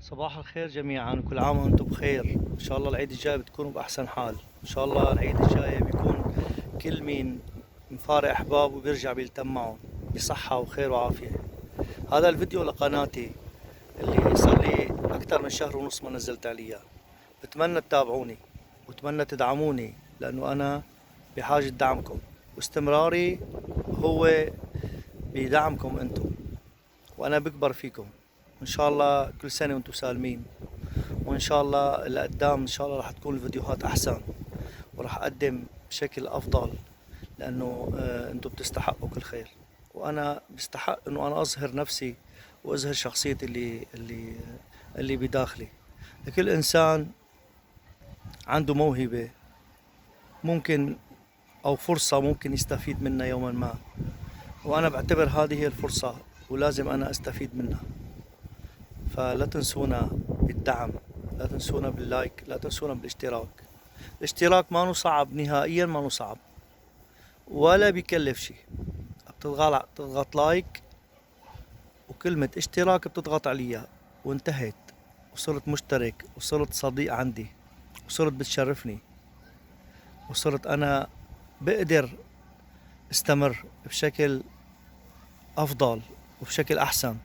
صباح الخير جميعا، كل عام وانتم بخير. ان شاء الله العيد الجاي بتكونوا باحسن حال. ان شاء الله العيد الجاي بيكون كل مين مفارق احبابه وبيرجع بيلتم معهم بصحة وخير وعافية. هذا الفيديو لقناتي اللي صار لي اكثر من شهر ونص ما نزلت عليها. بتمنى تتابعوني واتمنى تدعموني، لانه انا بحاجة دعمكم، واستمراري هو بدعمكم انتم، وانا بكبر فيكم. ان شاء الله كل سنة وانتم سالمين، وان شاء الله لقدام ان شاء الله راح تكون الفيديوهات احسن وراح اقدم بشكل افضل، لانه انتم بتستحقوا كل خير، وانا بستحق انه انا اظهر نفسي واظهر شخصيتي اللي بداخلي. لكل انسان عنده موهبة ممكن او فرصة ممكن يستفيد منها يوما ما، وانا بعتبر هذه هي الفرصة ولازم انا استفيد منها. فلا تنسونا بالدعم، لا تنسونا باللايك، لا تنسونا بالاشتراك. الاشتراك ما صعب نهائيا، ما صعب ولا بيكلف شي. بتضغط لايك وكلمة اشتراك بتضغط عليها وانتهيت، وصرت مشترك وصرت صديق عندي وصرت بتشرفني، وصرت انا بقدر استمر بشكل افضل وبشكل احسن.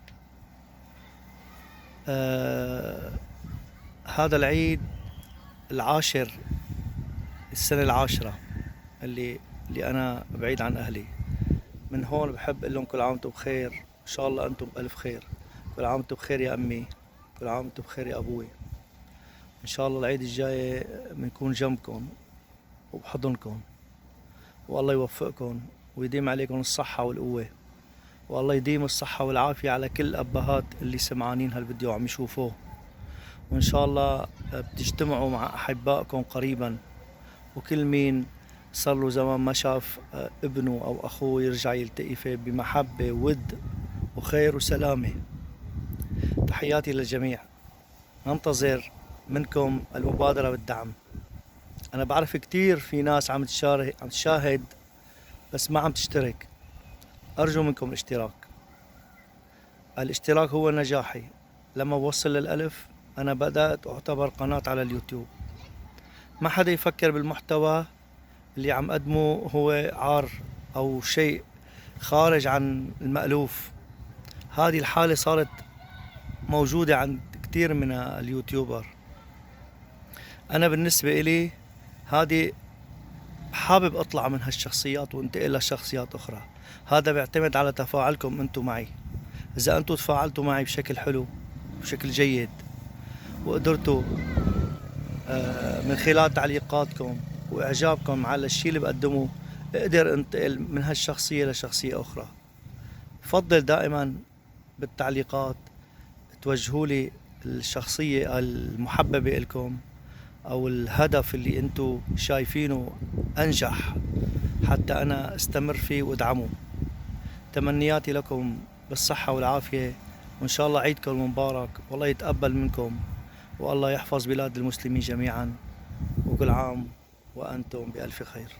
هذا العيد العاشر، السنة العاشرة اللي أنا بعيد عن أهلي. من هون بحب أقول لهم كل عام وأنتم بخير، إن شاء الله أنتم بألف خير. كل عام وأنتم بخير يا أمي، كل عام وأنتم بخير يا أبوي. إن شاء الله العيد الجاي بنكون جنبكم وبحضنكم، والله يوفقكم ويديم عليكم الصحة والقوة، والله يديم الصحة والعافية على كل الأبهات اللي سمعانين هالفيديو وعم يشوفوه. وإن شاء الله بتجتمعوا مع أحبائكم قريبا، وكل مين صار له زمان ما شاف ابنه أو أخوه يرجع يلتقي فيه بمحبة ود وخير وسلامة. تحياتي للجميع، ننتظر منكم المبادرة بالدعم. أنا بعرف كتير في ناس عم تشاهد بس ما عم تشترك. أرجو منكم الاشتراك. الاشتراك هو نجاحي. لما بوصل للألف أنا بدأت أعتبر قناة على اليوتيوب. ما حدا يفكر بالمحتوى اللي عم قدمه هو عار أو شيء خارج عن المألوف. هذه الحالة صارت موجودة عند كتير من اليوتيوبر. أنا بالنسبة إلي هذه حابب أطلع من هالشخصيات وانتقل لشخصيات أخرى. هذا بيعتمد على تفاعلكم أنتم معي. إذا أنتم تفاعلتوا معي بشكل حلو بشكل جيد، وقدرتوا من خلال تعليقاتكم وإعجابكم على الشيء اللي بقدمه اقدر انتقل من هالشخصية لشخصية أخرى. بفضل دائما بالتعليقات توجهوا لي الشخصية المحببة لكم أو الهدف اللي أنتم شايفينه أنجح حتى أنا استمر فيه وادعمه. تمنياتي لكم بالصحة والعافية، وإن شاء الله عيدكم مبارك، والله يتقبل منكم، والله يحفظ بلاد المسلمين جميعا، وكل عام وأنتم بألف خير.